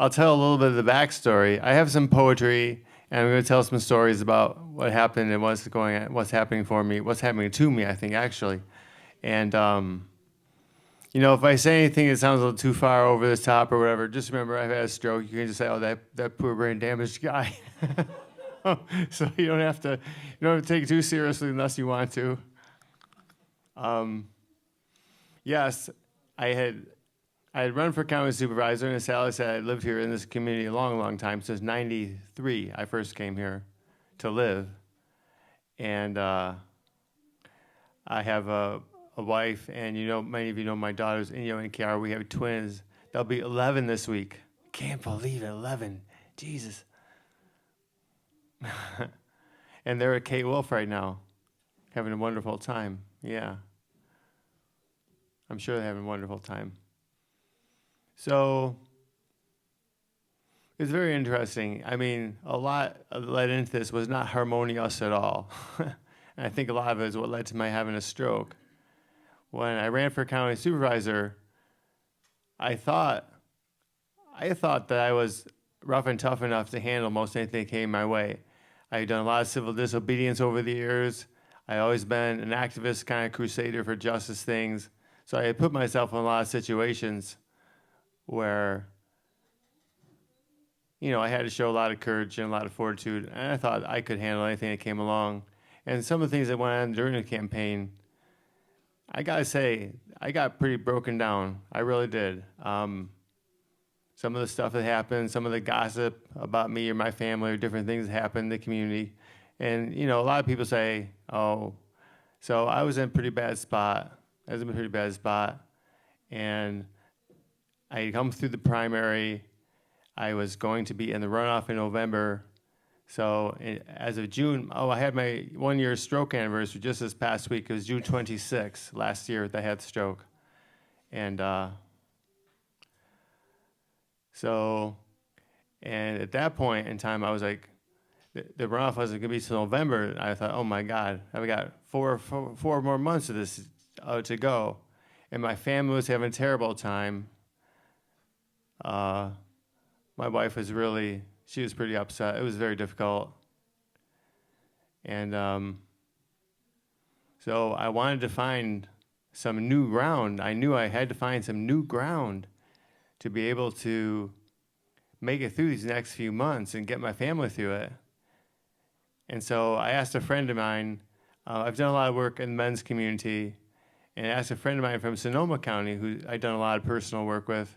I'll tell a little bit of the backstory. I have some poetry, and I'm going to tell some stories about what happened and what's happening for me, what's happening to me, I think, actually. And, if I say anything that sounds a little too far over the top or whatever, just remember I've had a stroke. You can just say, oh, that poor brain damaged guy. So you don't have to take it too seriously unless you want to. Yes, I had run for county supervisor, and as Sally said, I lived here in this community a long, long time. Since '93, I first came here to live. And I have a wife, and many of you know my daughters, Inyo and Kiara. We have twins. They'll be 11 this week. Can't believe it, 11. Jesus. And they're at Kate Wolf right now, having a wonderful time. Yeah. I'm sure they're having a wonderful time. So it's very interesting. I mean, a lot led into this was not harmonious at all. And I think a lot of it is what led to my having a stroke. When I ran for county supervisor, I thought that I was rough and tough enough to handle most anything that came my way. I had done a lot of civil disobedience over the years. I always been an activist, kind of crusader for justice things. So I had put myself in a lot of situations where, I had to show a lot of courage and a lot of fortitude. And I thought I could handle anything that came along. And some of the things that went on during the campaign, I gotta say, I got pretty broken down. I really did. Some of the stuff that happened, some of the gossip about me or my family or different things that happened in the community. And, a lot of people say, oh, so I was in a pretty bad spot. And I had come through the primary. I was going to be in the runoff in November. So as of June, I had my 1-year stroke anniversary just this past week. It was June 26th last year that I had the stroke. And and at that point in time, I was like, the runoff wasn't going to be till November. And I thought, oh my God, I've got four more months of this to go. And my family was having a terrible time. My wife was she was pretty upset. It was very difficult. And so I wanted to find some new ground. I knew I had to find some new ground to be able to make it through these next few months and get my family through it. And so I asked a friend of mine, I've done a lot of work in the men's community, and I asked a friend of mine from Sonoma County, who I'd done a lot of personal work with,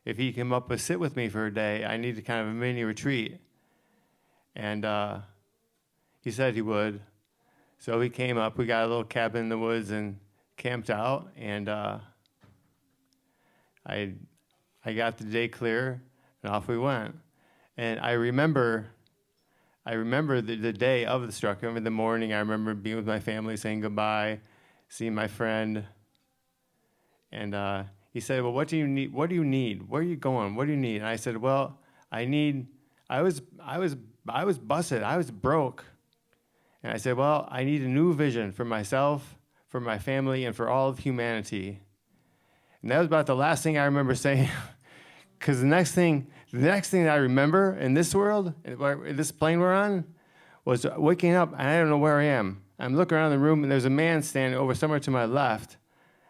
if he came up and sit with me for a day. I needed kind of a mini retreat. And he said he would. So he came up, we got a little cabin in the woods and camped out, and I got the day clear, and off we went. And I remember the day of the stroke. I remember the morning. I remember being with my family, saying goodbye, seeing my friend. And he said, well, what do you need? What do you need? Where are you going? What do you need? And I said, well, I was busted. I was broke. And I said, well, I need a new vision for myself, for my family, and for all of humanity. And that was about the last thing I remember saying. Because the next thing that I remember in this world, in this plane we're on, was waking up, and I don't know where I am. I'm looking around the room, and there's a man standing over somewhere to my left.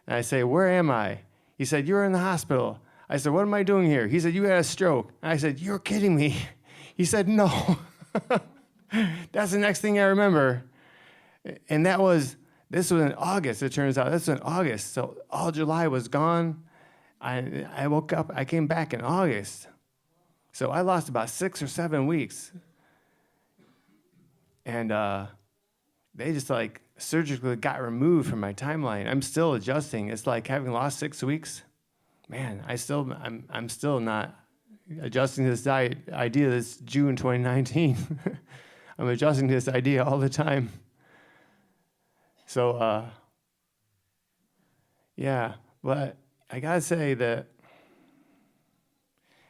And I say, where am I? He said, you're in the hospital. I said, what am I doing here? He said, you had a stroke. And I said, you're kidding me. He said, no. That's the next thing I remember. And this was in August, it turns out. This was in August. So all July was gone. I woke up, I came back in August. So I lost about 6 or 7 weeks. And they just surgically got removed from my timeline. I'm still adjusting. It's like having lost 6 weeks. Man, I'm still not adjusting to this idea that's June 2019. I'm adjusting to this idea all the time. So, yeah, but I gotta say that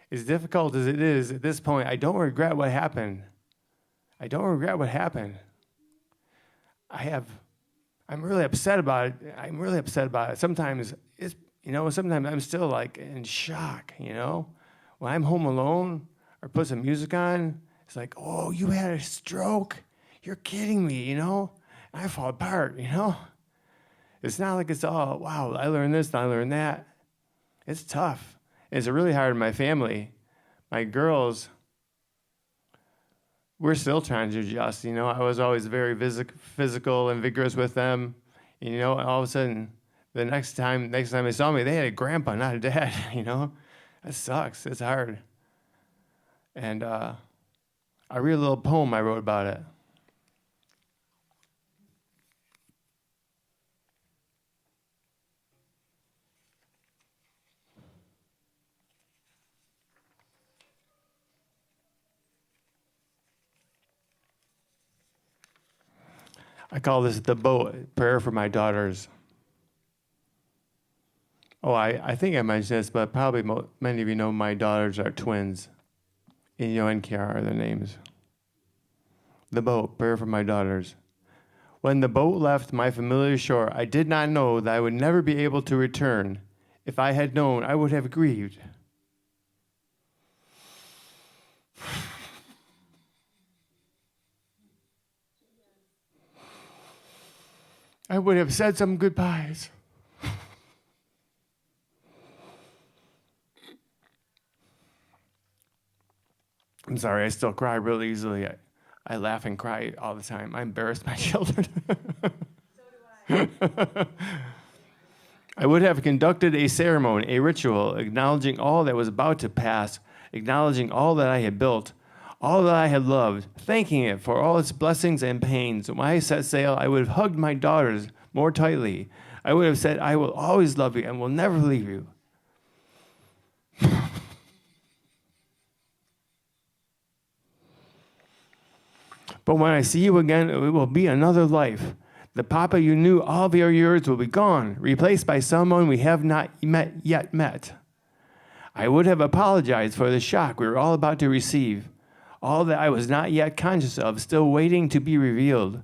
as difficult as it is at this point, I don't regret what happened. I'm really upset about it. Sometimes sometimes I'm still in shock, when when I'm home alone or put some music on, it's like, oh, you had a stroke? You're kidding me, you know? I fall apart, you know? It's not like it's all, wow, I learned this, I learned that. It's tough. It's really hard in my family. My girls, we're still trying to adjust, you know? I was always very physical and vigorous with them. And, you know, all of a sudden, the next time they saw me, they had a grandpa, not a dad, you know? That sucks. It's hard. And I read a little poem I wrote about it. I call this the boat prayer for my daughters. Oh, I think I mentioned this, but probably many of you know my daughters are twins. Inyo and Kiara are their names. The boat, prayer for my daughters. When the boat left my familiar shore, I did not know that I would never be able to return. If I had known, I would have grieved. I would have said some goodbyes. I'm sorry, I still cry really easily. I laugh and cry all the time. I embarrass my children. So do I. I would have conducted a ceremony, a ritual, acknowledging all that was about to pass, acknowledging all that I had built, all that I had loved, thanking it for all its blessings and pains. When I set sail, I would have hugged my daughters more tightly. I would have said, I will always love you and will never leave you. But when I see you again, it will be another life. The Papa you knew all of your years will be gone, replaced by someone we have not yet met. I would have apologized for the shock we were all about to receive, all that I was not yet conscious of, still waiting to be revealed.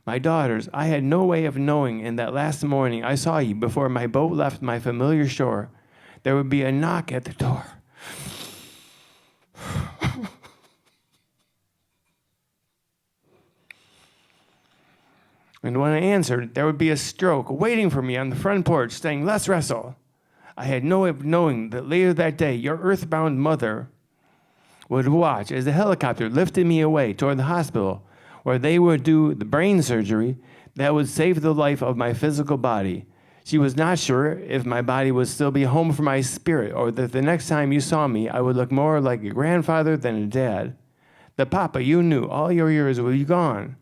My daughters, I had no way of knowing in that last morning I saw you before my boat left my familiar shore. There would be a knock at the door. And when I answered, there would be a stroke waiting for me on the front porch saying, let's wrestle. I had no way of knowing that later that day, your earthbound mother would watch as the helicopter lifted me away toward the hospital, where they would do the brain surgery that would save the life of my physical body. She was not sure if my body would still be home for my spirit, or that the next time you saw me, I would look more like a grandfather than a dad. The Papa you knew all your years would be gone,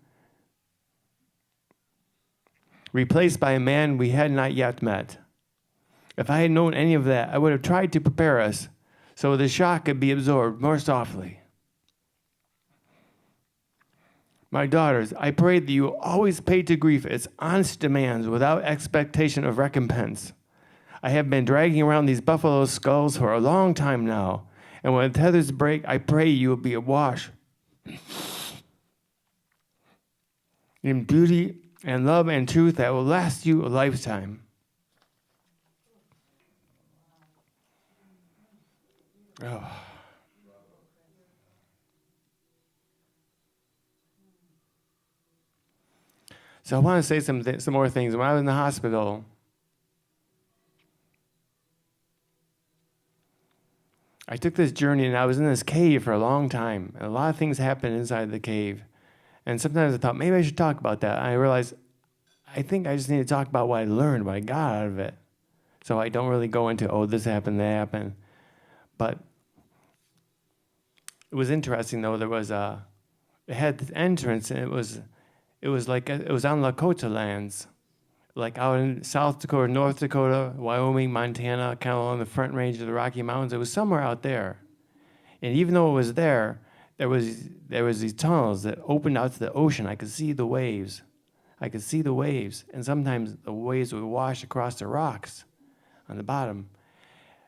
replaced by a man we had not yet met. If I had known any of that, I would have tried to prepare us so the shock could be absorbed more softly. My daughters, I pray that you will always pay to grief its honest demands without expectation of recompense. I have been dragging around these buffalo skulls for a long time now, and when the tethers break, I pray you will be awash in beauty and love and truth that will last you a lifetime. Oh. So I want to say some more things. When I was in the hospital, I took this journey, and I was in this cave for a long time. And a lot of things happened inside the cave. And sometimes I thought, maybe I should talk about that. And I realized, I think I just need to talk about what I learned, what I got out of it. So I don't really go into, oh, this happened, that happened. But it was interesting, though. There was it had this entrance, and it was like, it was on Lakota lands, like out in South Dakota, North Dakota, Wyoming, Montana, kind of along the front range of the Rocky Mountains. It was somewhere out there. And even though it was there was these tunnels that opened out to the ocean. I could see the waves. And sometimes the waves would wash across the rocks on the bottom.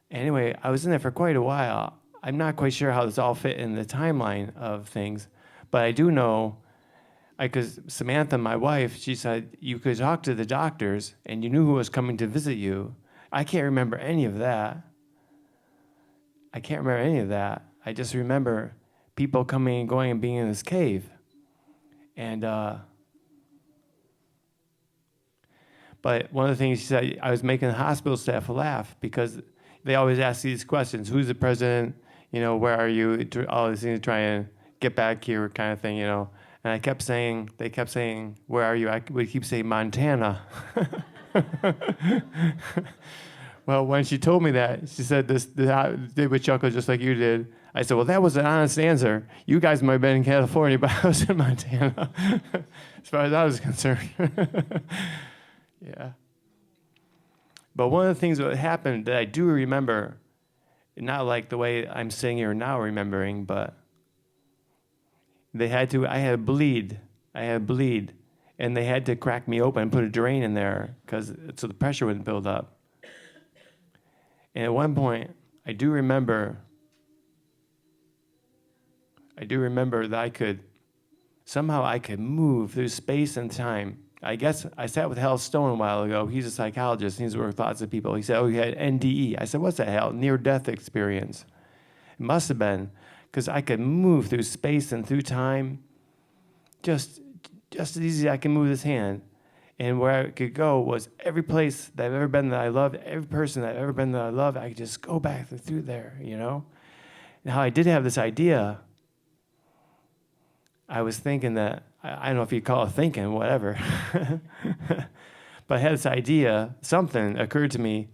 Anyway, I was in there for quite a while. I'm not quite sure how this all fit in the timeline of things, but I do know, because Samantha, my wife, she said, you could talk to the doctors and you knew who was coming to visit you. I can't remember any of that. I can't remember any of that. I just remember people coming and going and being in this cave. And but one of the things she said, I was making the hospital staff laugh because they always ask these questions: who's the president? Where are you? All these things to try and get back here, kind of thing, And they kept saying, where are you? I would keep saying Montana. Well, when she told me that, she said they would chuckle just like you did. I said, well, that was an honest answer. You guys might have been in California, but I was in Montana, as far as I was concerned. Yeah. But one of the things that happened that I do remember, not like the way I'm sitting here now remembering, but I had to bleed, and they had to crack me open and put a drain in there so the pressure wouldn't build up. And at one point, I do remember that I could move through space and time. I guess I sat with Hal Stone a while ago. He's a psychologist, and he's worked with lots of people. He said, oh, you had NDE. I said, what's that, Hal? Near-death experience. It must have been, because I could move through space and through time just as easy as I can move this hand. And where I could go was every place that I've ever been that I loved, every person that I've ever been that I loved, I could just go back through there, Now, I did have this idea. I was thinking that, I don't know if you call it thinking, whatever. But I had this idea, something occurred to me,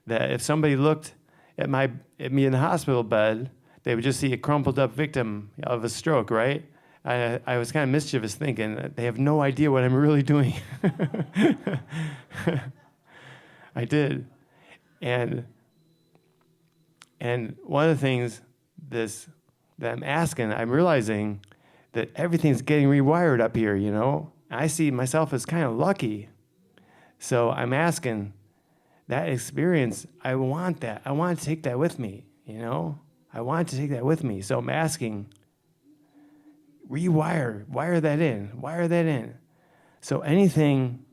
that if somebody looked at me in the hospital bed, they would just see a crumpled up victim of a stroke, right? I was kind of mischievous thinking that they have no idea what I'm really doing. I did. And one of the things that I'm realizing that everything's getting rewired up here, I see myself as kind of lucky. So I'm asking, that experience, I want that. I want to take that with me, I want to take that with me. So I'm asking, wire that in. So anything,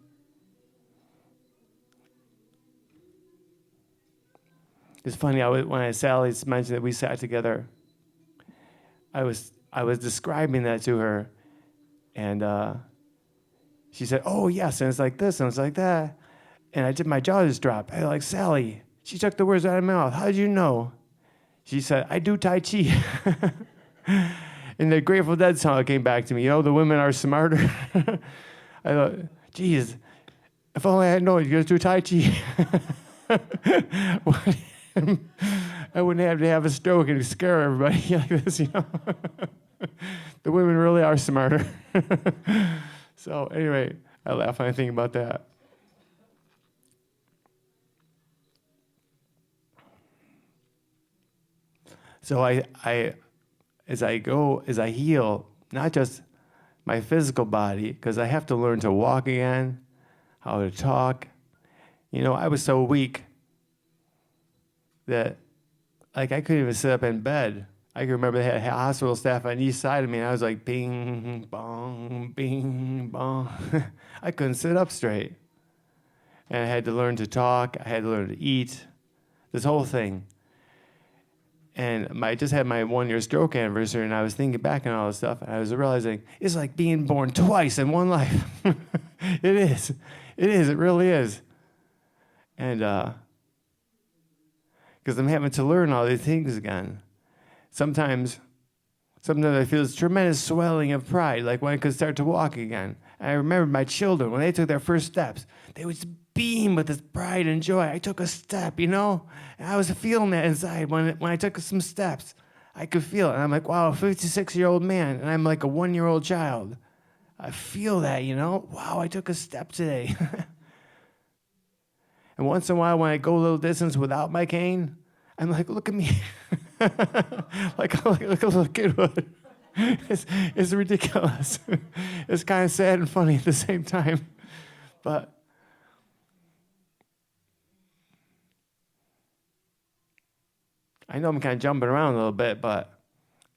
it's funny, when Sally mentioned that we sat together, I was describing that to her, and she said, oh, yes, and it's like this, and it's like that. And my jaw just dropped. I was like, Sally, she took the words out of my mouth. How did you know? She said, I do Tai Chi. And the Grateful Dead song came back to me, the women are smarter. I thought, geez, if only I had known you guys do Tai Chi. I wouldn't have to have a stroke and scare everybody like this, The women really are smarter. So anyway, I laugh when I think about that. So as I heal, not just my physical body, because I have to learn to walk again, how to talk. I was so weak that, I couldn't even sit up in bed. I can remember they had hospital staff on each side of me, and I was like, bing, bong, bing, bong. I couldn't sit up straight. And I had to learn to talk. I had to learn to eat. This whole thing. And I just had my 1-year stroke anniversary, and I was thinking back on all this stuff, and I was realizing it's like being born twice in one life. It is. It really is. And because I'm having to learn all these things again. Sometimes I feel this tremendous swelling of pride, like when I could start to walk again. And I remember my children, when they took their first steps, they would beam with this pride and joy. I took a step, And I was feeling that inside. When I took some steps, I could feel it. And I'm like, wow, a 56-year-old man, and I'm like a 1-year-old child. I feel that, Wow, I took a step today. And once in a while, when I go a little distance without my cane, I'm like, look at me. like a little kid would. It's ridiculous. It's kind of sad and funny at the same time. But I know I'm kind of jumping around a little bit, but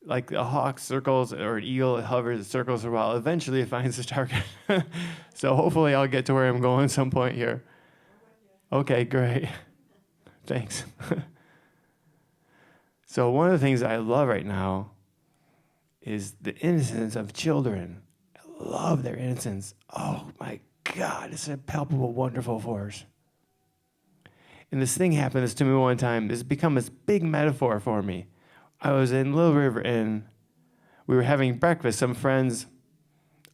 like a hawk circles or an eagle, it hovers, it circles for a while. Eventually, it finds its target. So hopefully, I'll get to where I'm going at some point here. Okay, great. Thanks. So one of the things I love right now is the innocence of children. I love their innocence. Oh my God, it's a palpable, wonderful force. And this thing happened to me one time. This has become this big metaphor for me. I was in Little River and we were having breakfast. Some friends,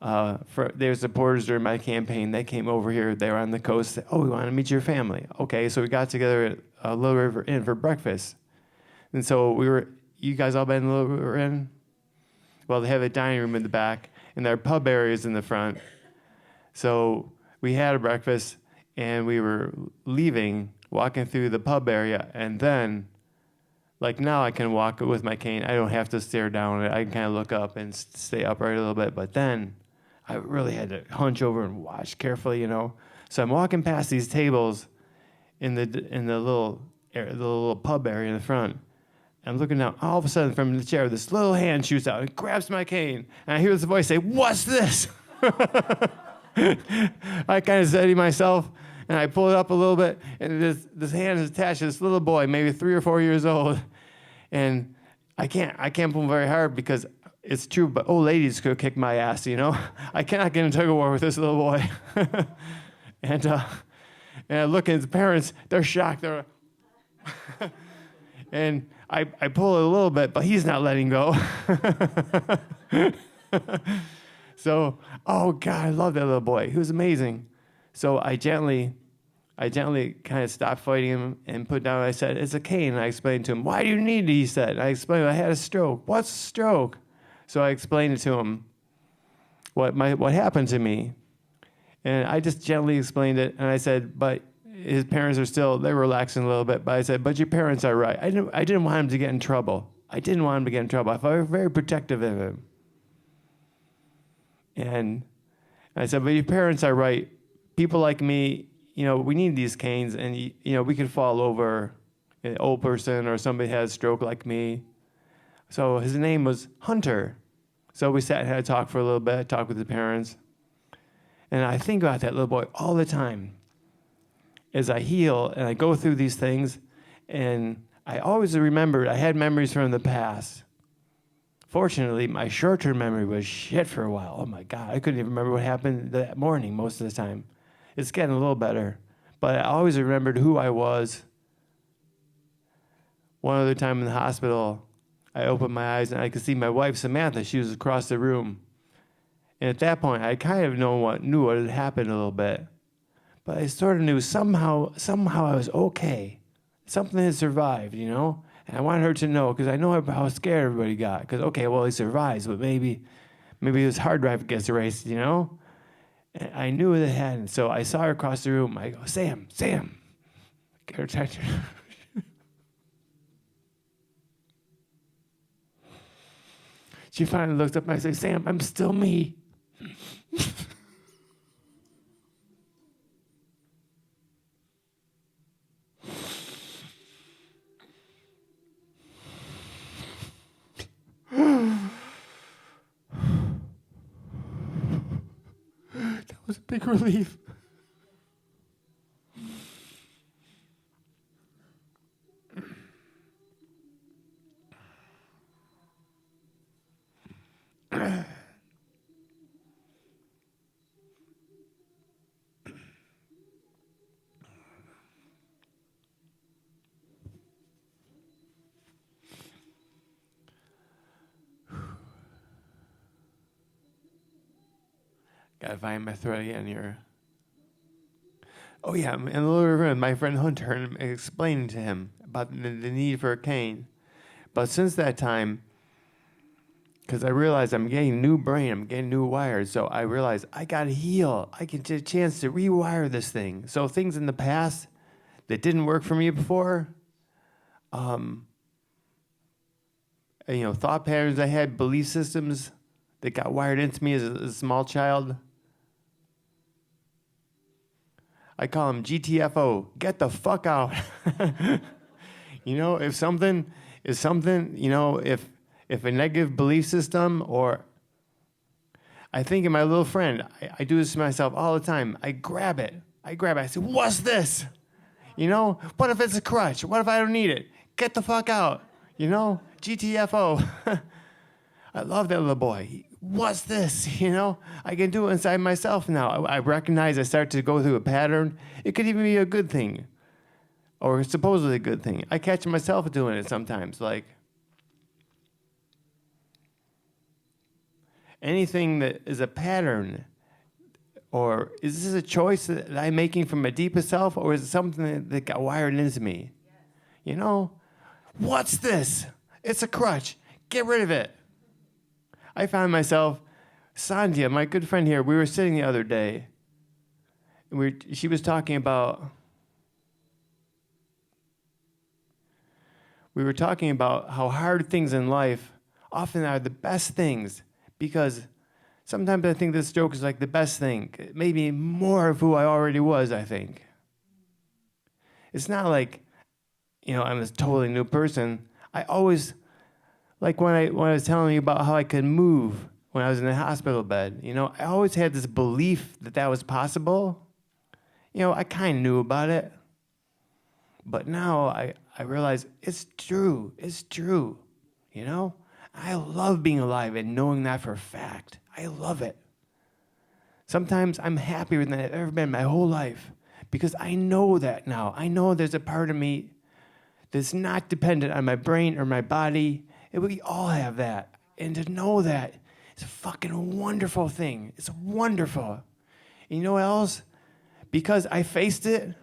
they were supporters during my campaign. They came over here. They were on the coast. Said, oh, we want to meet your family. Okay, so we got together at Little River Inn for breakfast. And so you guys all been in Little River Inn? Well, they have a dining room in the back, and their pub area is in the front. So we had a breakfast, and we were leaving, walking through the pub area, and then, like now I can walk with my cane. I don't have to stare down. I can kind of look up and stay upright a little bit. But then I really had to hunch over and watch carefully, you know. So I'm walking past these tables in the little pub area in the front. I'm looking down. All of a sudden, from the chair, this little hand shoots out and grabs my cane. And I hear this voice say, "What's this?" I kind of said to myself, and I pull it up a little bit, and this hand is attached to this little boy, maybe 3 or 4 years old. And I can't pull very hard because it's true, but old ladies could kick my ass, you know? I cannot get in tug of war with this little boy. and I look at his parents, they're shocked. And I pull it a little bit, but he's not letting go. So, oh God, I love that little boy. He was amazing. So I gently kind of stopped fighting him and put down. I said, "It's a cane." And I explained to him, "Why do you need it?" He said. I explained, "I had a stroke." "What's a stroke?" So I explained it to him, what happened to me. And I just gently explained it. And I said, but his parents they're relaxing a little bit. But I said, but your parents are right. I didn't want him to get in trouble. I felt very protective of him. And I said, but your parents are right. People like me, you know, we need these canes, and you know, we could fall over, an old person or somebody has a stroke like me. So his name was Hunter. So we sat and had a talk for a little bit, talked with the parents. And I think about that little boy all the time as I heal and I go through these things. And I always remembered, I had memories from the past. Fortunately, my short-term memory was shit for a while. Oh my God, I couldn't even remember what happened that morning most of the time. It's getting a little better. But I always remembered who I was. One other time in the hospital, I opened my eyes and I could see my wife, Samantha. She was across the room. And at that point, I kind of knew what had happened a little bit. But I sort of knew somehow I was okay. Something had survived, you know? And I wanted her to know, because I know how scared everybody got. Because, okay, well, he survives, but maybe his hard drive gets erased, you know? And I knew it hadn't. So I saw her across the room. I go, Sam. Get her attention. She finally looked up and I said, Sam, I'm still me. That was a big relief. Gotta find my thread again here. Oh yeah, in the Little River, my friend Hunter, and explaining to him about the need for a cane. But since that time, because I realized I'm getting new brain, I'm getting new wires, so I realized I gotta heal. I get a chance to rewire this thing. So things in the past that didn't work for me before, thought patterns I had, belief systems that got wired into me as a small child. I call them GTFO, get the fuck out. If something is something, if a negative belief system, or I think of my little friend, I do this to myself all the time. I grab it. I say, what's this? What if it's a crutch? What if I don't need it? Get the fuck out. You know, GTFO. I love that little boy. What's this? You know, I can do it inside myself now. I recognize I start to go through a pattern. It could even be a good thing, or supposedly a good thing. I catch myself doing it sometimes. Like anything that is a pattern, or is this a choice that I'm making from my deepest self, or is it something that got wired into me? You know, what's this? It's a crutch. Get rid of it. I found myself, Sandhya, my good friend here, we were sitting the other day, and she was talking about, how hard things in life often are the best things, because sometimes I think this joke is like the best thing, maybe more of who I already was, I think. It's not like, I'm a totally new person. I always, like when I was telling you about how I could move when I was in the hospital bed, I always had this belief that that was possible. I kind of knew about it. But now I realize it's true. It's true. I love being alive and knowing that for a fact. I love it. Sometimes I'm happier than I've ever been my whole life because I know that now. I know there's a part of me that's not dependent on my brain or my body. We all have that. And to know that is a fucking wonderful thing. It's wonderful. And you know what else? Because I faced it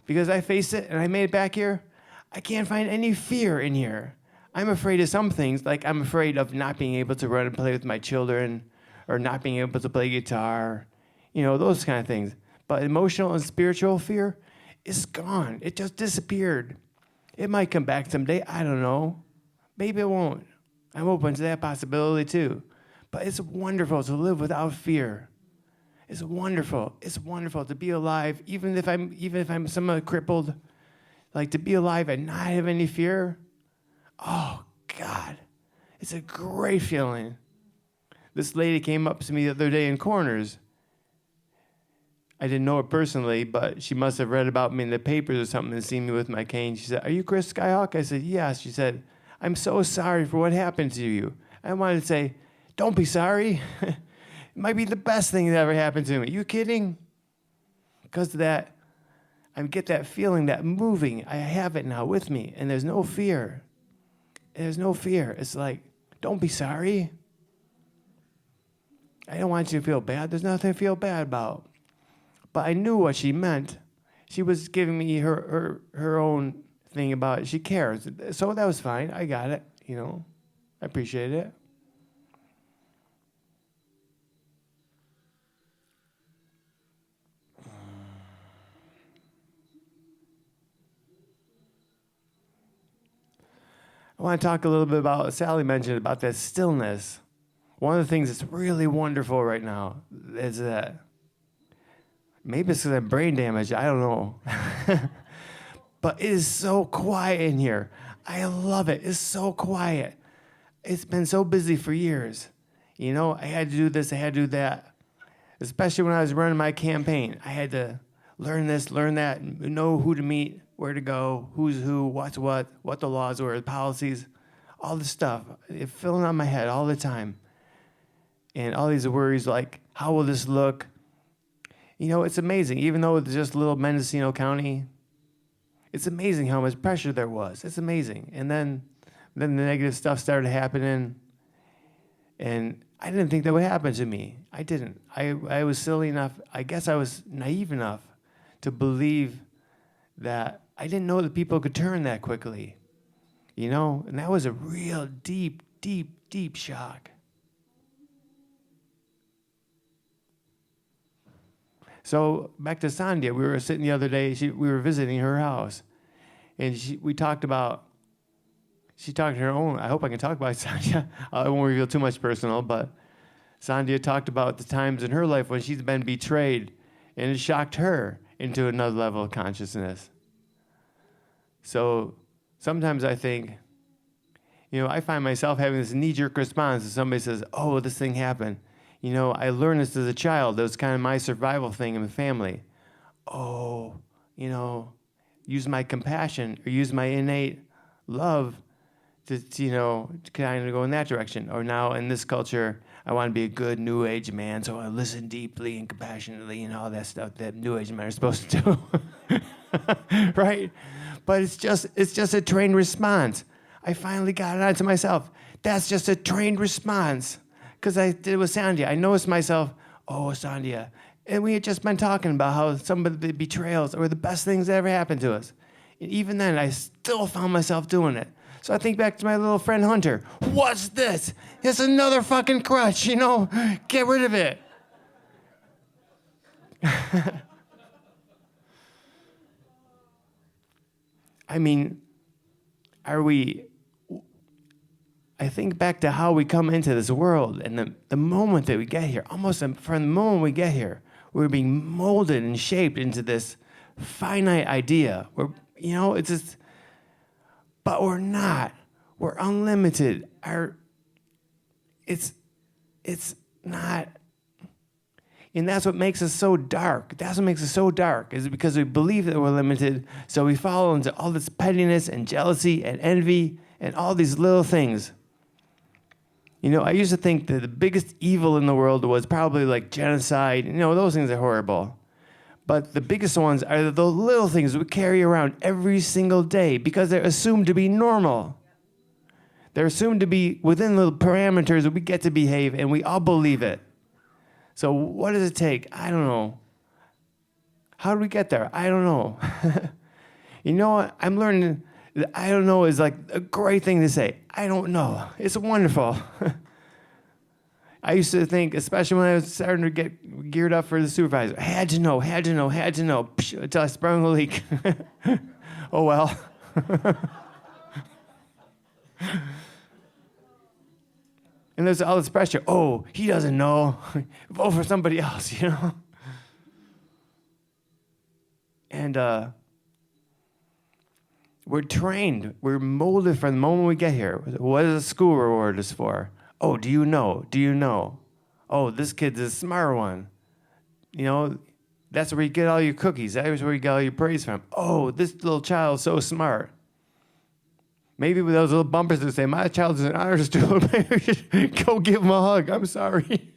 and I made it back here, I can't find any fear in here. I'm afraid of some things, like I'm afraid of not being able to run and play with my children or not being able to play guitar, those kind of things. But emotional and spiritual fear is gone. It just disappeared. It might come back someday. I don't know. Maybe it won't. I'm open to that possibility too. But it's wonderful to live without fear. It's wonderful. It's wonderful to be alive, even if I'm somewhat crippled. Like to be alive and not have any fear. Oh God, it's a great feeling. This lady came up to me the other day in Corners. I didn't know her personally, but she must have read about me in the papers or something and seen me with my cane. She said, "Are you Chris Skyhawk?" I said, "Yes." She said, "I'm so sorry for what happened to you." I wanted to say, "Don't be sorry." It might be the best thing that ever happened to me. You kidding? Because of that, I get that feeling, that moving. I have it now with me, and there's no fear. There's no fear. It's like, don't be sorry. I don't want you to feel bad. There's nothing to feel bad about. But I knew what she meant. She was giving me her own thing about it. She cares. So that was fine. I got it, I appreciate it. I want to talk a little bit about, Sally mentioned about that stillness. One of the things that's really wonderful right now is that, maybe it's because I have brain damage, I don't know. But it is so quiet in here. I love it. It's so quiet. It's been so busy for years. I had to do this, I had to do that. Especially when I was running my campaign. I had to learn this, learn that, know who to meet, where to go, who's who, what's what the laws were, the policies, all this stuff. It's filling on my head all the time. And all these worries like, how will this look? It's amazing. Even though it's just little Mendocino County, it's amazing how much pressure there was. It's amazing. And then the negative stuff started happening. And I didn't think that would happen to me. I didn't. I was silly enough, I guess I was naive enough to believe that I didn't know that people could turn that quickly. And that was a real deep, deep, deep shock. So back to Sandhya, we were sitting the other day, we were visiting her house. And she talked her own, I hope I can talk about Sandhya. I won't reveal too much personal, but Sandhya talked about the times in her life when she's been betrayed, and it shocked her into another level of consciousness. So sometimes I think, I find myself having this knee-jerk response if somebody says, "Oh, this thing happened." I learned this as a child. That was kind of my survival thing in the family. Use my compassion or use my innate love to kind of go in that direction. Or now in this culture, I want to be a good New Age man, so I listen deeply and compassionately and all that stuff that New Age men are supposed to do, right? But it's just a trained response. I finally got it onto myself. That's just a trained response. Because I did it with Sandhya. I noticed myself, oh, Sandhya. And we had just been talking about how some of the betrayals were the best things that ever happened to us. And even then, I still found myself doing it. So I think back to my little friend Hunter. What's this? It's another fucking crutch, Get rid of it. I mean, I think back to how we come into this world and the moment that we get here, almost from the moment we get here, we're being molded and shaped into this finite idea. It's just, but we're not. We're unlimited. It's not. And that's what makes us so dark. That's what makes us so dark, is because we believe that we're limited, so we fall into all this pettiness and jealousy and envy and all these little things. I used to think that the biggest evil in the world was probably like genocide. Those things are horrible. But the biggest ones are the little things we carry around every single day because they're assumed to be normal. They're assumed to be within the parameters that we get to behave, and we all believe it. So what does it take? I don't know. How do we get there? I don't know. You know what? I'm learning that I don't know is like a great thing to say. I don't know. It's wonderful. I used to think, especially when I was starting to get geared up for the supervisor, had to know, until I sprung a leak. Oh, well. And there's all this pressure. Oh, he doesn't know. Vote for somebody else, And we're trained. We're molded from the moment we get here. What does the school reward us for? Oh, do you know? Do you know? Oh, this kid's a smart one. That's where you get all your cookies. That's where you get all your praise from. Oh, this little child's so smart. Maybe with those little bumpers that say, my child's an honor student, maybe we should go give him a hug. I'm sorry.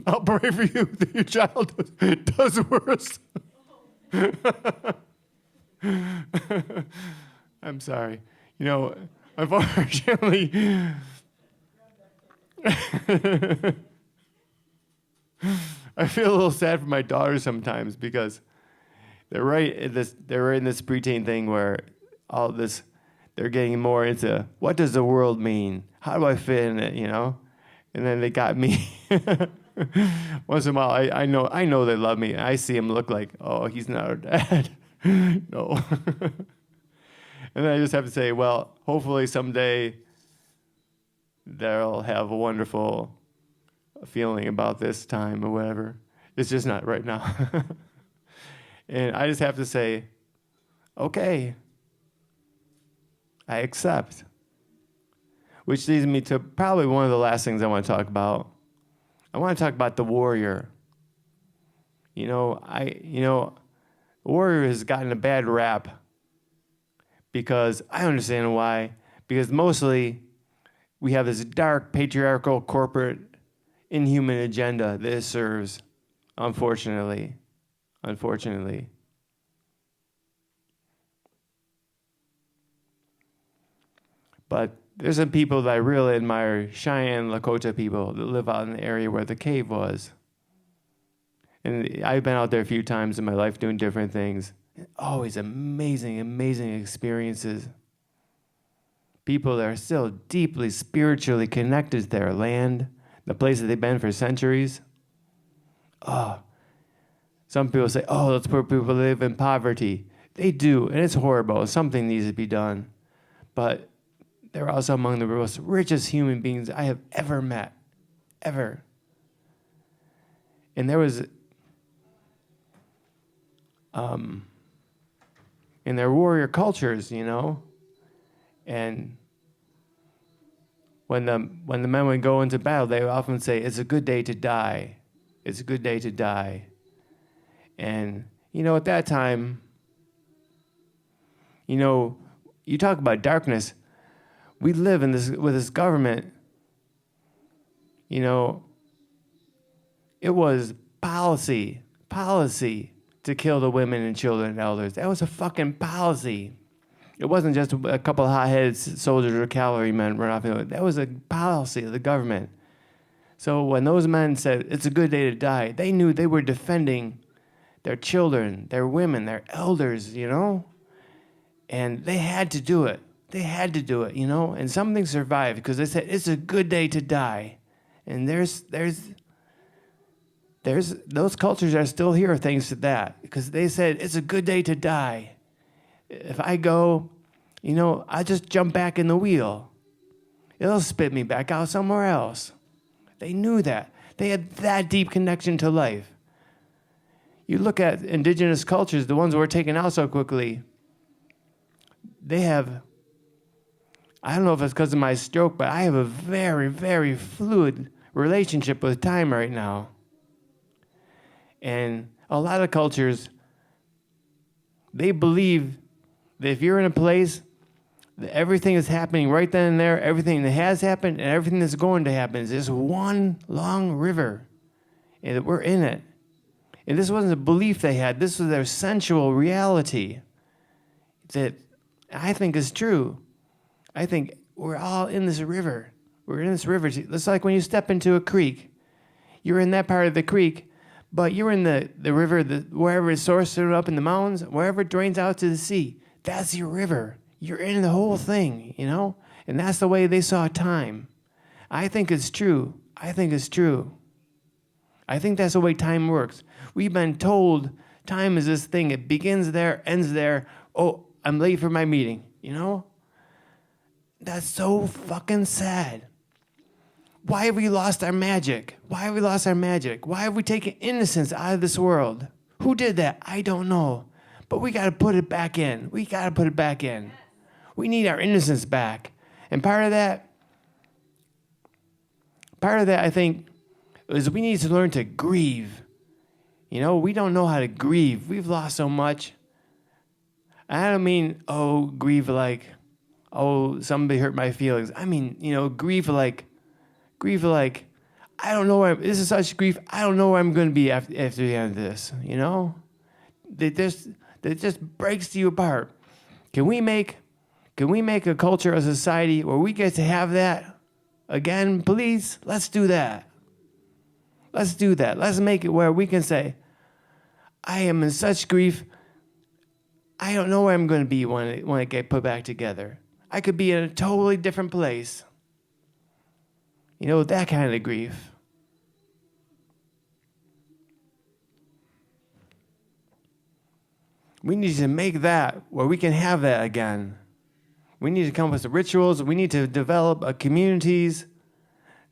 I'll pray for you that your child does worse. I'm sorry. Unfortunately, I feel a little sad for my daughters sometimes because they're right in this preteen thing where all this, they're getting more into what does the world mean? How do I fit in it? And then they got me. Once in a while, I know they love me. I see them look like, oh, he's not our dad. No. And then I just have to say, well, hopefully someday they'll have a wonderful feeling about this time or whatever. It's just not right now. And I just have to say, okay, I accept. Which leads me to probably one of the last things I want to talk about. I want to talk about the warrior. The warrior has gotten a bad rap because I understand why. Because mostly we have this dark, patriarchal, corporate, inhuman agenda that it serves, unfortunately. But there's some people that I really admire, Cheyenne, Lakota people that live out in the area where the cave was. And I've been out there a few times in my life doing different things. Always amazing, amazing experiences. People that are still deeply spiritually connected to their land, the place that they've been for centuries. Oh, some people say, oh, those poor people live in poverty. They do, and it's horrible. Something needs to be done. But they're also among the most richest human beings I have ever met, ever. And there was, in their warrior cultures, and when the men would go into battle, they would often say, "It's a good day to die. It's a good day to die." And at that time, you talk about darkness. We live with this government. It was policy to kill the women and children and elders. That was a fucking policy. It wasn't just a couple of hot-headed soldiers or cavalrymen run off. That was a policy of the government. So when those men said, "It's a good day to die," they knew they were defending their children, their women, their elders, And they had to do it. They had to do it, And something survived because they said, "It's a good day to die." And there's those cultures are still here thanks to that, because they said, "It's a good day to die. If I go, I just jump back in the wheel. It'll spit me back out somewhere else." They knew that. They had that deep connection to life. You look at indigenous cultures, the ones that were taken out so quickly, they have, I don't know if it's because of my stroke, but I have a very, very fluid relationship with time right now. And a lot of cultures, they believe that if you're in a place that everything is happening right then and there, everything that has happened and everything that's going to happen is just one long river, and that we're in it. And this wasn't a belief they had. This was their sensual reality that I think is true. I think we're all in this river. We're in this river. It's like when you step into a creek. You're in that part of the creek, but you're in the river, wherever it's sourced up in the mountains, wherever it drains out to the sea. That's your river. You're in the whole thing, And that's the way they saw time. I think it's true. I think it's true. I think that's the way time works. We've been told time is this thing. It begins there, ends there. Oh, I'm late for my meeting, That's so fucking sad. Why have we lost our magic? Why have we lost our magic? Why have we taken innocence out of this world? Who did that? I don't know. But we got to put it back in. We got to put it back in. We need our innocence back. And part of that, I think, is we need to learn to grieve. We don't know how to grieve. We've lost so much. I don't mean, grieve like, somebody hurt my feelings. I mean, grieve like, I don't know where, this is such grief, I don't know where I'm going to be after the end of this, That just breaks you apart. Can we make a culture, a society where we get to have that again, please? Let's do that. Let's do that. Let's make it where we can say, I am in such grief, I don't know where I'm going to be when I get put back together. I could be in a totally different place. That kind of grief. We need to make that where we can have that again. We need to come up with the rituals. We need to develop communities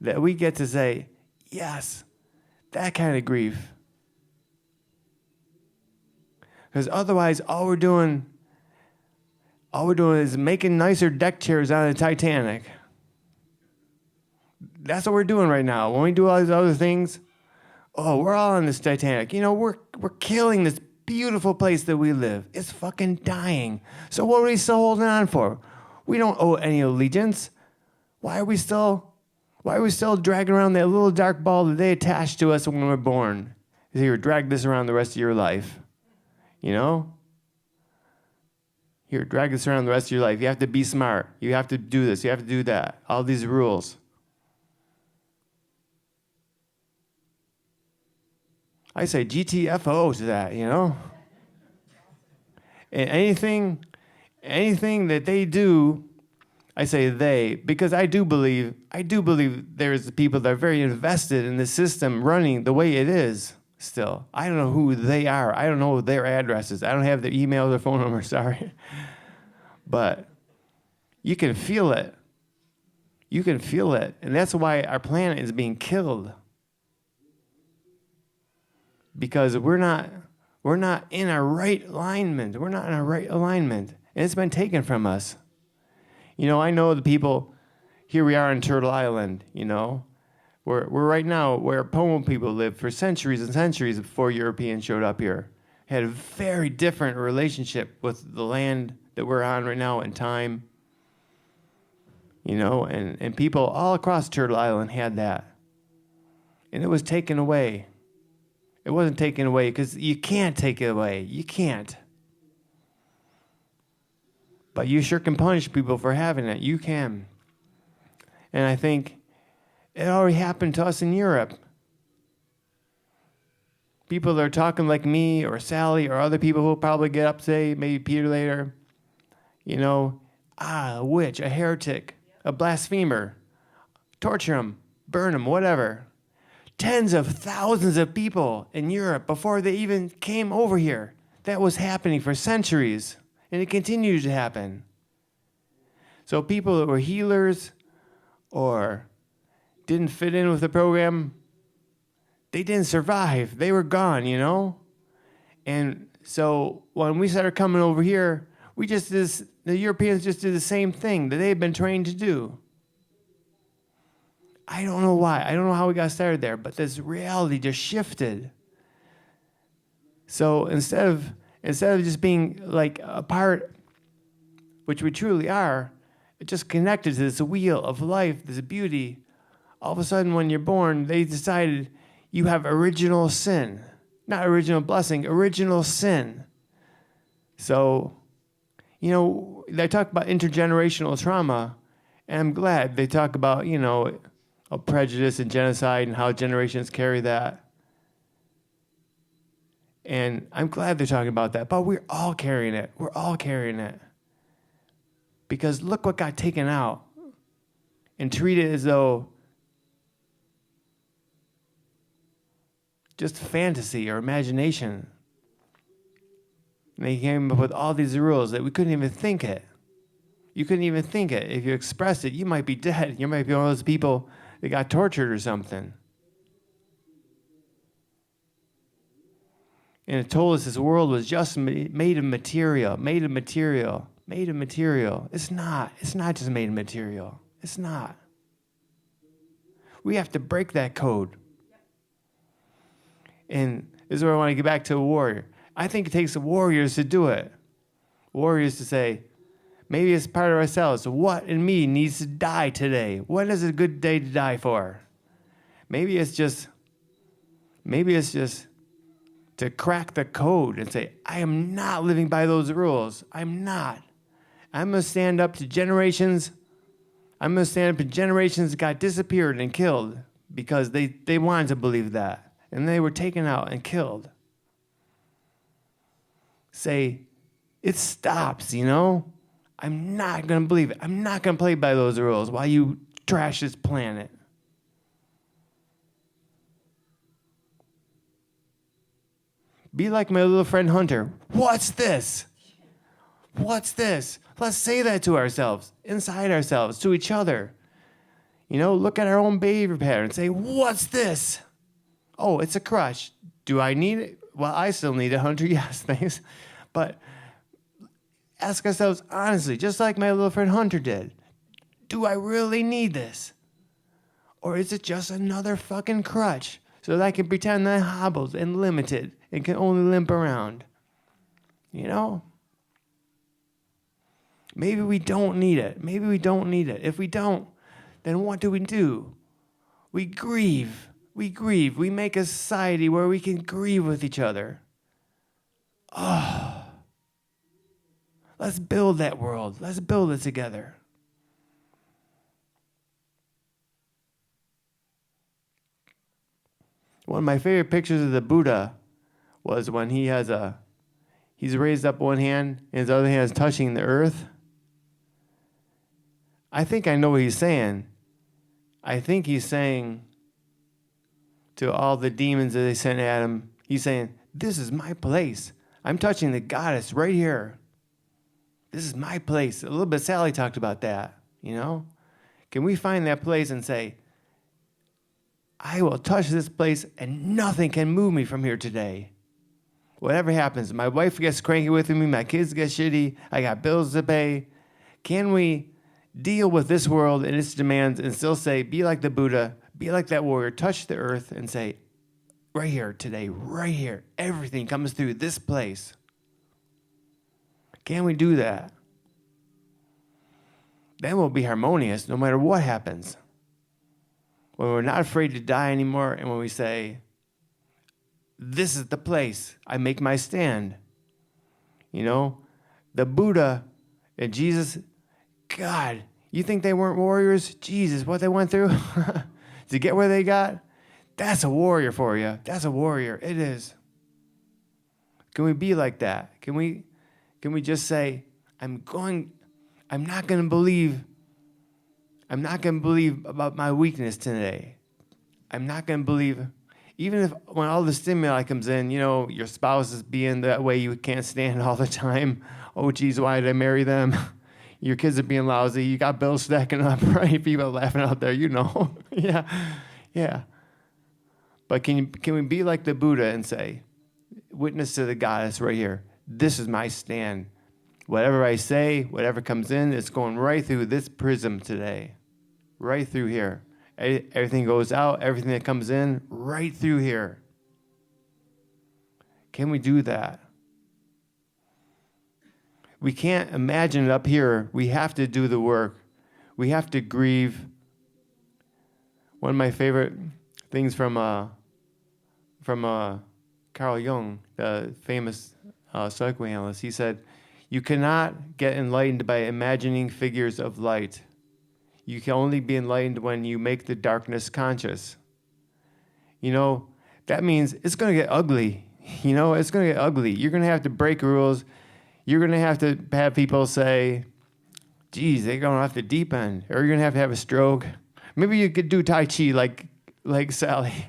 that we get to say, yes, that kind of grief. Because otherwise, all we're doing is making nicer deck chairs on the Titanic. That's what we're doing right now. When we do all these other things, we're all on this Titanic. We're killing this beautiful place that we live. It's fucking dying. So what are we still holding on for? We don't owe any allegiance. Why are we still dragging around that little dark ball that they attached to us when we were born? Here, drag this around the rest of your life. Here, drag this around the rest of your life. You have to be smart. You have to do this. You have to do that. All these rules. I say GTFO to that, And anything that they do, I say they, because I do believe there's people that are very invested in the system running the way it is still. I don't know who they are. I don't know their addresses. I don't have their email or phone number, sorry. But you can feel it. You can feel it. And that's why our planet is being killed. Because we're not in our right alignment. We're not in our right alignment. And it's been taken from us. I know the people here we are on Turtle Island, We're right now where Pomo people lived for centuries and centuries before Europeans showed up here. Had a very different relationship with the land that we're on right now and time. And people all across Turtle Island had that. And it was taken away. It wasn't taken away because you can't take it away. You can't. But you sure can punish people for having it. You can. And I think it already happened to us in Europe. People that are talking like me or Sally or other people who will probably get up today, maybe Peter later, a witch, a heretic, a blasphemer, torture them, burn them, whatever. Tens of thousands of people in Europe before they even came over here. That was happening for centuries, and it continues to happen. So people that were healers or didn't fit in with the program, they didn't survive. They were gone, And so when we started coming over here, the Europeans just did the same thing that they had been trained to do. I don't know why. I don't know how we got started there, but this reality just shifted. So instead of just being like a part, which we truly are, it just connected to this wheel of life, this beauty. All of a sudden, when you're born, they decided you have original sin. Not original blessing, original sin. So, they talk about intergenerational trauma, and I'm glad they talk about, prejudice and genocide and how generations carry that. And I'm glad they're talking about that, but we're all carrying it. We're all carrying it. Because look what got taken out and treated as though just fantasy or imagination. And they came up with all these rules that we couldn't even think it. You couldn't even think it. If you expressed it, you might be dead. You might be one of those people that got tortured or something. And it told us this world was just made of material. It's not just made of material. It's not. We have to break that code. And this is where I want to get back to a warrior. I think it takes warriors to do it. Warriors to say, maybe it's part of ourselves. What in me needs to die today? What is a good day to die for? Maybe it's just to crack the code and say, I am not living by those rules. I'm not. I'm going to stand up to generations. I'm going to stand up to generations that got disappeared and killed because they wanted to believe that. And they were taken out and killed. Say, it stops, I'm not going to believe it. I'm not going to play by those rules while you trash this planet. Be like my little friend Hunter. What's this? What's this? Let's say that to ourselves, inside ourselves, to each other. Look at our own behavior pattern and say, what's this? Oh, it's a crush. Do I need it? Well, I still need it, Hunter. Yes, thanks. But ask ourselves honestly, just like my little friend Hunter did. Do I really need this? Or is it just another fucking crutch so that I can pretend that I'm hobbled and limited and can only limp around? Maybe we don't need it. If we don't, then what do? We grieve. We make a society where we can grieve with each other. Oh. Let's build that world. Let's build it together. One of my favorite pictures of the Buddha was when he's raised up one hand and his other hand is touching the earth. I think I know what he's saying. I think he's saying to all the demons that they sent at him, he's saying, this is my place. I'm touching the goddess right here. This is my place. A little bit Sally talked about that, Can we find that place and say, I will touch this place and nothing can move me from here today. Whatever happens, my wife gets cranky with me, my kids get shitty, I got bills to pay. Can we deal with this world and its demands and still say, be like the Buddha, be like that warrior, touch the earth and say, right here today, right here, everything comes through this place. Can we do that? Then we'll be harmonious no matter what happens. When we're not afraid to die anymore, and when we say, this is the place, I make my stand. You know, the Buddha and Jesus, God, you think they weren't warriors? Jesus, what they went through to get where they got? That's a warrior for you. That's a warrior. It is. Can we be like that? Can we just say, I'm not going to believe about my weakness today. I'm not going to believe, even if when all the stimuli comes in, you know, your spouse is being that way you can't stand all the time. Oh, geez, why did I marry them? Your kids are being lousy. You got bills stacking up, right? People are laughing out there, you know. Yeah. But can we be like the Buddha and say, witness to the goddess right here. This is my stand. Whatever I say, whatever comes in, it's going right through this prism today. Right through here. Everything goes out, everything that comes in, right through here. Can we do that? We can't imagine it up here. We have to do the work. We have to grieve. One of my favorite things from Carl Jung, the famous psychoanalyst, he said, you cannot get enlightened by imagining figures of light. You can only be enlightened when you make the darkness conscious. You know, that means it's going to get ugly. You know, it's going to get ugly. You're going to have to break rules. You're going to have people say, geez, they're going off the deep end. Or you're going to have a stroke. Maybe you could do Tai Chi like Sally.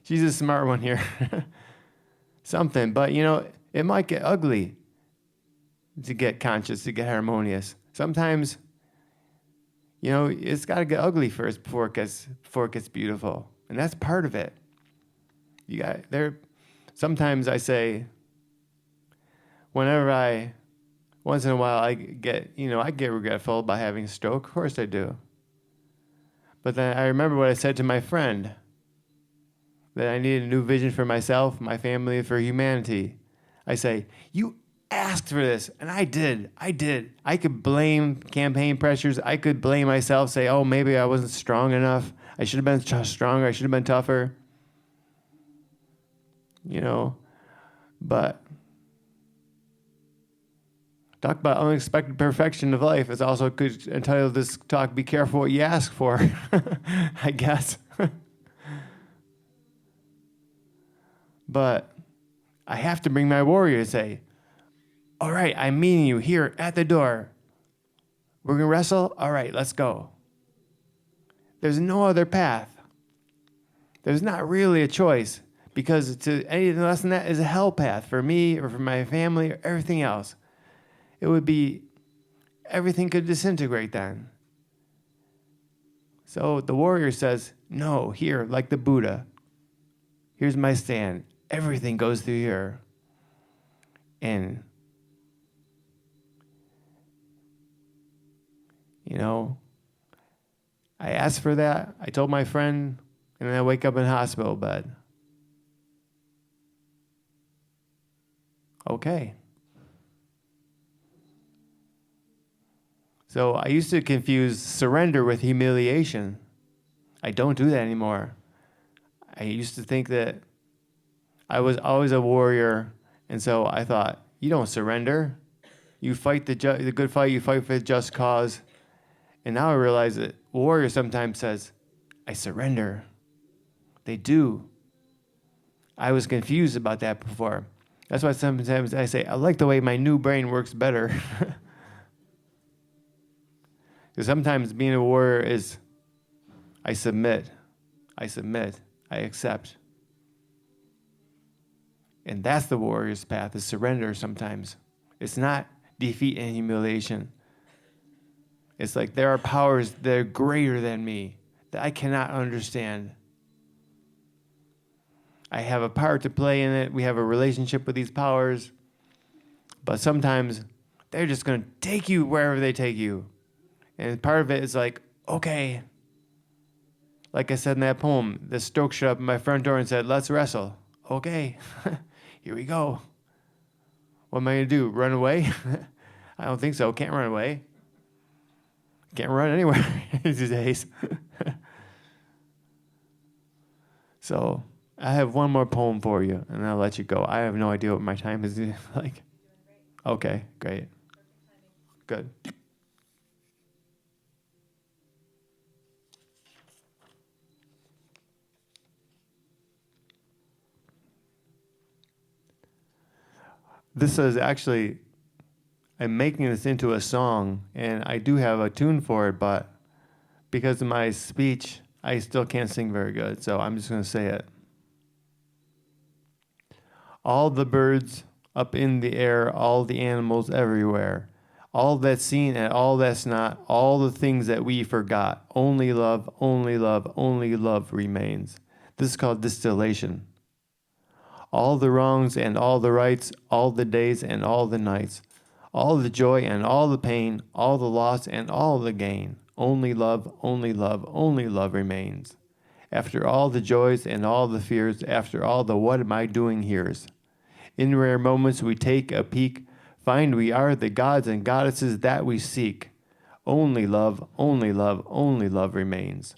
She's a smart one here. Something. But, you know, it might get ugly to get conscious, to get harmonious. Sometimes, you know, it's got to get ugly first before it gets beautiful. And that's part of it. Sometimes I say, once in a while I get regretful about having a stroke. Of course I do. But then I remember what I said to my friend, that I needed a new vision for myself, my family, for humanity. I say, you asked for this, and I did. I could blame campaign pressures. I could blame myself, say, oh, maybe I wasn't strong enough. I should have been stronger. I should have been tougher. You know, but talk about unexpected perfection of life. It's also could entitle this talk, Be Careful What You Ask For, I guess. But I have to bring my warrior to say, all right, I'm meeting you here at the door. We're going to wrestle? All right, let's go. There's no other path. There's not really a choice, because to anything less than that is a hell path for me or for my family or everything else. It would be, everything could disintegrate then. So the warrior says, no, here, like the Buddha. Here's my stand. Everything goes through here. And, you know, I asked for that. I told my friend, and then I wake up in a hospital bed. Okay. So I used to confuse surrender with humiliation. I don't do that anymore. I used to think that I was always a warrior, and so I thought, you don't surrender. You fight the good fight, you fight for the just cause. And now I realize that a warrior sometimes says, I surrender. They do. I was confused about that before. That's why sometimes I say, I like the way my new brain works better. Because sometimes being a warrior is, I submit, I accept. And that's the warrior's path, is surrender sometimes. It's not defeat and humiliation. It's like there are powers that are greater than me that I cannot understand. I have a part to play in it. We have a relationship with these powers. But sometimes they're just going to take you wherever they take you. And part of it is like, okay, like I said in that poem, the Stoke showed up at my front door and said, let's wrestle. Okay, here we go. What am I going to do, run away? I don't think so, can't run away. Can't run anywhere these days. So I have one more poem for you, and I'll let you go. I have no idea what my time is like. Okay, great. Good. This is actually, I'm making this into a song, and I do have a tune for it, but because of my speech, I still can't sing very good, so I'm just going to say it. All the birds up in the air, all the animals everywhere, all that's seen and all that's not, all the things that we forgot, only love, only love, only love remains. This is called distillation. All the wrongs and all the rights, all the days and all the nights, all the joy and all the pain, all the loss and all the gain, only love, only love, only love remains. After all the joys and all the fears, after all the what am I doing here's. In rare moments we take a peek, find we are the gods and goddesses that we seek. Only love, only love, only love remains.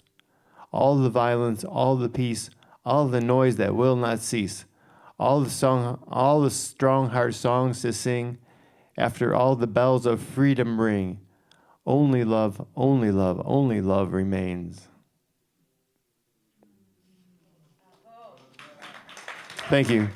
All the violence, all the peace, all the noise that will not cease, all the strong heart songs to sing, after all the bells of freedom ring, only love, only love, only love remains. Thank you.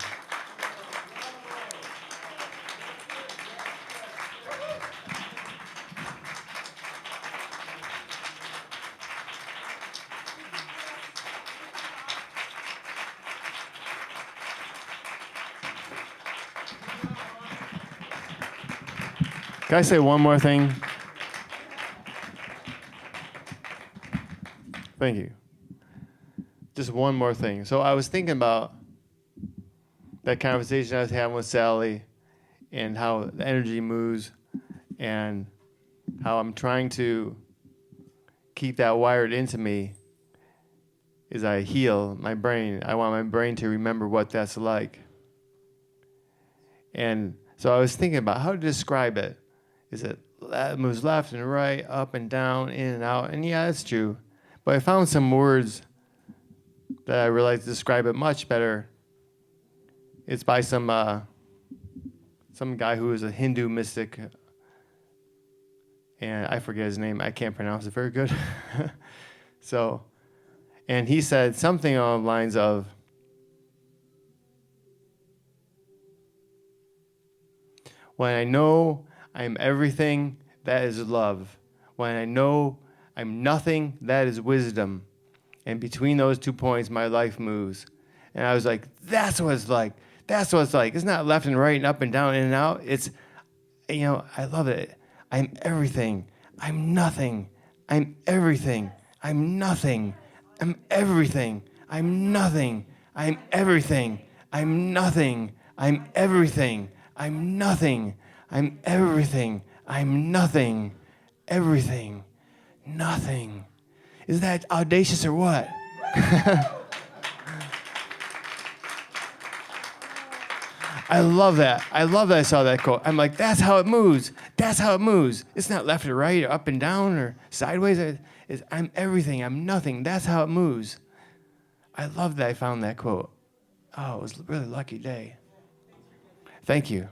Can I say one more thing? Thank you. Just one more thing. So I was thinking about that conversation I was having with Sally and how the energy moves and how I'm trying to keep that wired into me as I heal my brain. I want my brain to remember what that's like. And so I was thinking about how to describe it. Is it moves left and right, up and down, in and out? And yeah, that's true. But I found some words that I realized describe it much better. It's by some guy who is a Hindu mystic, and I forget his name. I can't pronounce it very good. So, and he said something along the lines of, when I know I'm everything, that is love. When I know I'm nothing, that is wisdom. And between those 2 points, my life moves. And I was like, that's what it's like. That's what it's like. It's not left and right and up and down, in and out. It's, I love it. I'm everything. I'm nothing. I'm everything. I'm nothing. I'm everything. I'm nothing. I'm everything. I'm nothing. I'm everything. I'm nothing. I'm everything. I'm nothing. Everything. Nothing. Is that audacious or what? I love that. I love that I saw that quote. I'm like, that's how it moves. That's how it moves. It's not left or right or up and down or sideways. I'm everything. I'm nothing. That's how it moves. I love that I found that quote. Oh, it was a really lucky day. Thank you.